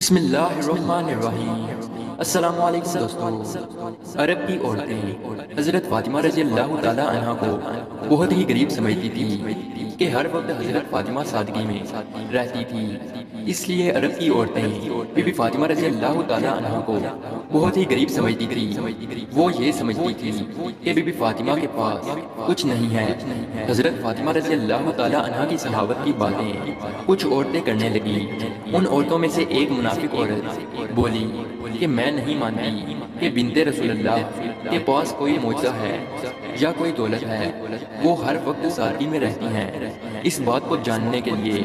بسم اللہ الرحمن الرحیم۔ السلام علیکم دوستو۔ عرب کی عورتیں حضرت فاطمہ رضی اللہ تعالیٰ عنہ کو بہت ہی غریب سمجھتی تھی کہ ہر وقت حضرت فاطمہ سادگی میں رہتی تھی، اس لیے عرب کی عورتیں بی بی فاطمہ رضی اللہ تعالیٰ عنہ کو بہت ہی غریب سمجھتی تھی۔ وہ یہ سمجھتی تھی کہ بی بی فاطمہ کے پاس کچھ نہیں ہے۔ حضرت فاطمہ رضی اللہ تعالیٰ عنہ کی صحابت کی باتیں کچھ عورتیں کرنے لگی۔ ان عورتوں میں سے ایک منافق عورت بولی کہ میں نہیں مانتی کہ بنت رسول اللہ کے پاس کوئی معجزہ ہے یا کوئی دولت ہے، وہ ہر وقت سادگی میں رہتی ہیں۔ اس بات کو جاننے کے لیے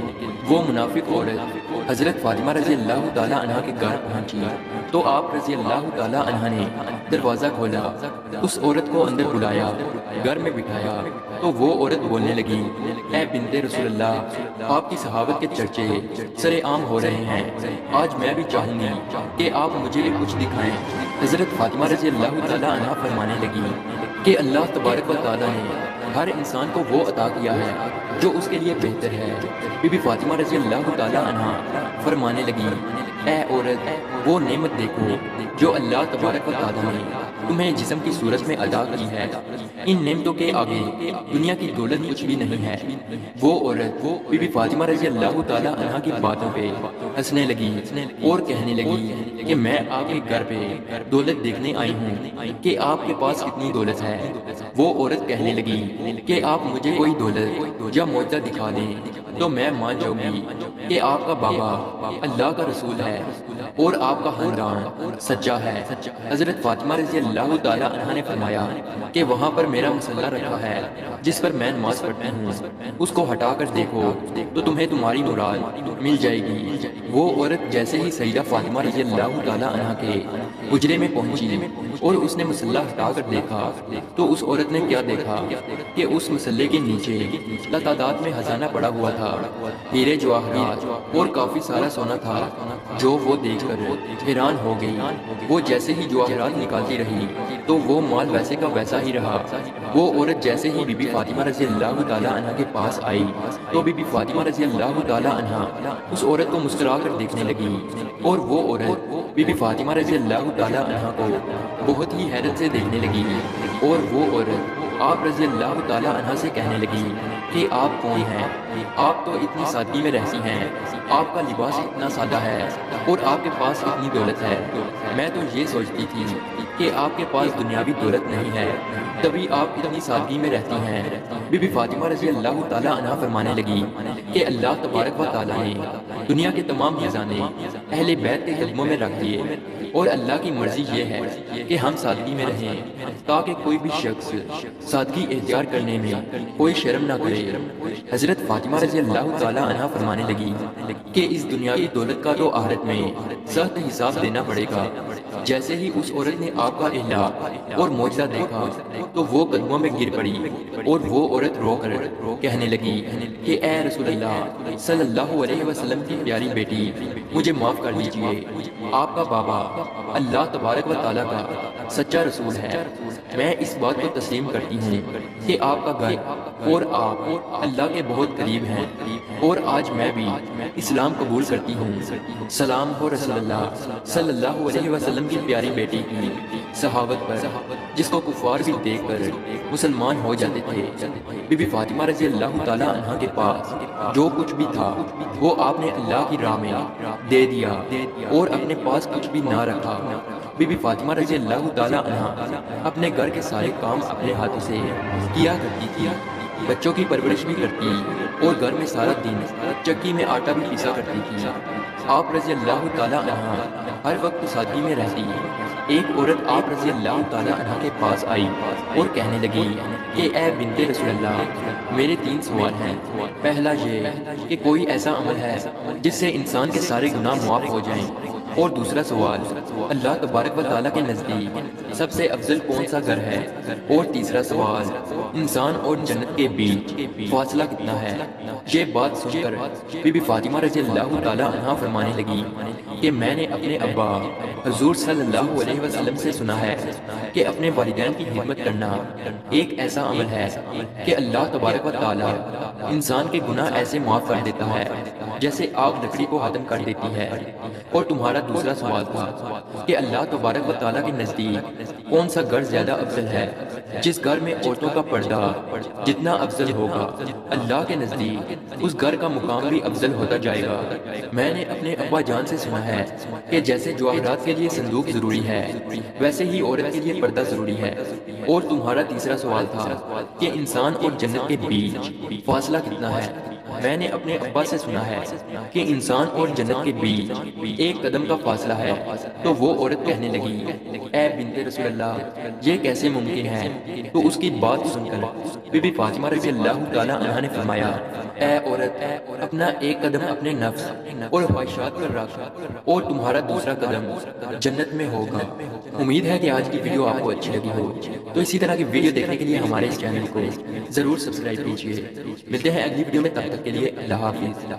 وہ منافق عورت حضرت فاطمہ رضی اللہ تعالیٰ عنہ کے گھر پہنچی تو آپ رضی اللہ تعالیٰ عنہ نے دروازہ کھولا، اس عورت کو اندر بلایا، گھر میں بٹھایا تو وہ عورت بولنے لگی، اے بنت رسول اللہ، آپ کی صحابت کے چرچے سر عام ہو رہے ہیں، آج میں بھی چاہوں گی کہ آپ مجھے بھی کچھ دکھائیں۔ حضرت فاطمہ رضی اللہ تعالیٰ عنہ فرمانے لگی کہ اللہ تبارک و تعالیٰ نے ہر انسان کو وہ عطا کیا ہے جو اس کے لیے بہتر ہے۔ بی بی فاطمہ رضی اللہ تعالیٰ عنہ فرمانے لگی، اے عورت، وہ نعمت دیکھو جو اللہ تبارک و تعالیٰ نے تمہیں جسم کی صورت میں عطا کی ہے، ان نعمتوں کے آگے دنیا کی دولت کچھ بھی نہیں ہے۔ وہ عورت بی بی فاطمہ رضی اللہ تعالیٰ عنہ کی باتوں پہ ہنسنے لگی اور کہنے لگی کہ میں آپ کے گھر پہ دولت دیکھنے آئی ہوں کہ آپ کے پاس کتنی دولت ہے۔ وہ عورت کہنے لگی کہ آپ مجھے کوئی دولت یا معجزہ دکھا دیں تو میں مان جاؤں گی کہ آپ کا بابا اللہ کا رسول ہے اور آپ کا خاندان سچا ہے۔ حضرت فاطمہ رضی اللہ تعالیٰ عنہ نے فرمایا کہ وہاں پر میرا مصلی رکھا ہے جس پر میں نماز پڑھتی ہوں، اس کو ہٹا کر دیکھو تو تمہیں تمہاری مراد مل جائے گی۔ وہ عورت جیسے ہی سیدہ فاطمہ رضی اللہ تعالیٰ عنہ کے حجرے میں پہنچی اور اس نے مصلی ہٹا کر دیکھا تو اس عورت نے کیا دیکھا کہ اس مصلی کے نیچے لاتعداد میں خزانہ پڑا ہوا تھا، ہیرے جواہرات اور کافی سارا سونا تھا، جو وہ دیکھ کر حیران ہو گئی۔ وہ جیسے ہی جواہرات نکالتی رہی تو وہ مال ویسے کا ویسا ہی رہا۔ وہ عورت جیسے ہی بی بی فاطمہ رضی اللہ تعالیٰ عنہ کے پاس آئی تو بی بی فاطمہ رضی اللہ تعالیٰ عنہ اس عورت کو مسکرا کر دیکھنے لگی اور وہ عورت بی بی فاطمہ رضی اللہ تعالیٰ عنہ کو بہت ہی حیرت سے دیکھنے لگی اور وہ عورت آپ رضی اللہ تعالیٰ عنہ سے کہنے لگی کہ آپ کون ہیں؟ آپ تو اتنی سادگی میں رہتی ہیں، آپ کا لباس اتنا سادہ ہے اور آپ کے پاس اتنی دولت ہے، میں تو یہ سوچتی تھی کہ آپ کے پاس دنیاوی دولت نہیں ہے، تبھی آپ اتنی سادگی میں رہتی ہیں۔ بی بی فاطمہ رضی اللہ تعالیٰ عنہ فرمانے لگی کہ اللہ تبارک و تعالیٰ نے دنیا کے تمام خزانے اہل بیت کے قدموں میں رکھ دیے اور اللہ کی مرضی یہ ہے کہ ہم سادگی میں رہیں تاکہ کوئی بھی شخص سادگی اختیار کرنے میں کوئی شرم نہ کرے۔ حضرت فاطمہ رضی اللہ تعالیٰ عنہ فرمانے لگی کہ اس دنیاوی دولت کا تو آخرت میں سخت حساب دینا پڑے گا۔ جیسے ہی اس عورت نے آپ کا احلا اور معجزہ دیکھا تو وہ قدموں میں گر پڑی اور وہ عورت رو کر کہنے لگی کہ اے رسول اللہ صلی اللہ علیہ وسلم کی پیاری بیٹی، مجھے معاف کر دیجئے، آپ کا بابا اللہ تبارک و تعالیٰ کا سچا رسول ہے۔ میں اس بات کو تسلیم کرتی ہوں کہ آپ کا گھر اور آپ اللہ کے بہت قریب ہیں اور آج میں بھی اسلام قبول کرتی ہوں۔ سلام ہو رسول اللہ صلی اللہ علیہ وسلم کی پیاری بیٹی کی صحابت پر جس کو کفار بھی دیکھ کر مسلمان ہو جاتے تھے۔ بی بی فاطمہ رضی اللہ تعالیٰ عنہ کے پاس جو کچھ بھی تھا وہ آپ نے اللہ کی راہ میں دے دیا اور اپنے پاس کچھ بھی نہ رکھا۔ بی بی فاطمہ رضی اللہ تعالیٰ عنہ اپنے گھر کے سارے کام اپنے ہاتھوں سے کیا کرتی تھی، بچوں کی پرورش بھی کرتی اور گھر میں سارا دن چکی میں آٹا بھی پیسا کرتی تھی۔ آپ رضی اللہ تعالیٰ عنہ ہر وقت سادگی میں رہتی۔ ایک عورت آپ رضی اللہ تعالیٰ عنہ کے پاس آئی اور کہنے لگی کہ اے بنت رسول اللہ، میرے 3 سوال ہیں۔ پہلا یہ کہ کوئی ایسا عمل ہے جس سے انسان کے سارے گناہ معاف ہو جائیں؟ اور دوسرا سوال، اللہ تبارک و تعالیٰ کے نزدیک سب سے افضل کون سا گھر ہے؟ اور تیسرا سوال، انسان اور جنت کے بیچ فاصلہ کتنا ہے؟ یہ بات سن کر بی بی فاطمہ رضی اللہ تعالیٰ عنہا فرمانے لگی کہ میں نے اپنے ابا حضور صلی اللہ علیہ وسلم سے سنا ہے کہ اپنے والدین کی خدمت کرنا ایک ایسا عمل ہے کہ اللہ تبارک و تعالیٰ انسان کے گناہ ایسے معاف کر دیتا ہے جیسے آگ لکڑی کو ختم کر دیتی ہے۔ اور تمہارا دوسرا سوال تھا کہ اللہ تبارک و تعالیٰ کے نزدیک کون سا گھر زیادہ افضل ہے؟ جس گھر میں عورتوں کا پردہ جتنا افضل ہوگا، اللہ کے نزدیک اس گھر کا مقام بھی افضل ہوتا جائے گا۔ میں نے اپنے ابا جان سے سنا ہے کہ جیسے جواہرات کے لیے صندوق ضروری ہے، ویسے ہی عورت کے لیے پردہ ضروری ہے۔ اور تمہارا تیسرا سوال تھا کہ انسان اور جنت کے بیچ فاصلہ کتنا ہے؟ میں نے اپنے ابا سے سنا ہے کہ انسان اور جنت کے بیچ ایک قدم کا فاصلہ ہے۔ تو وہ عورت کہنے لگی، اے بنت رسول اللہ، یہ کیسے ممکن ہے؟ تو اس کی بات سن کر بی بی فاطمہ رضی اللہ تعالیٰ عنہا نے فرمایا، اے عورت، اپنا ایک قدم اپنے نفس اور خواہشات پر رکھ اور تمہارا دوسرا قدم جنت میں ہوگا۔ امید ہے کہ آج کی ویڈیو آپ کو اچھی لگی ہو، تو اسی طرح کی ویڈیو دیکھنے کے لیے ہمارے اس چینل کو ضرور سبسکرائب کیجیے۔ ملتے ہیں اگلی ویڈیو میں، تب تک کے لیے اللہ حافظ۔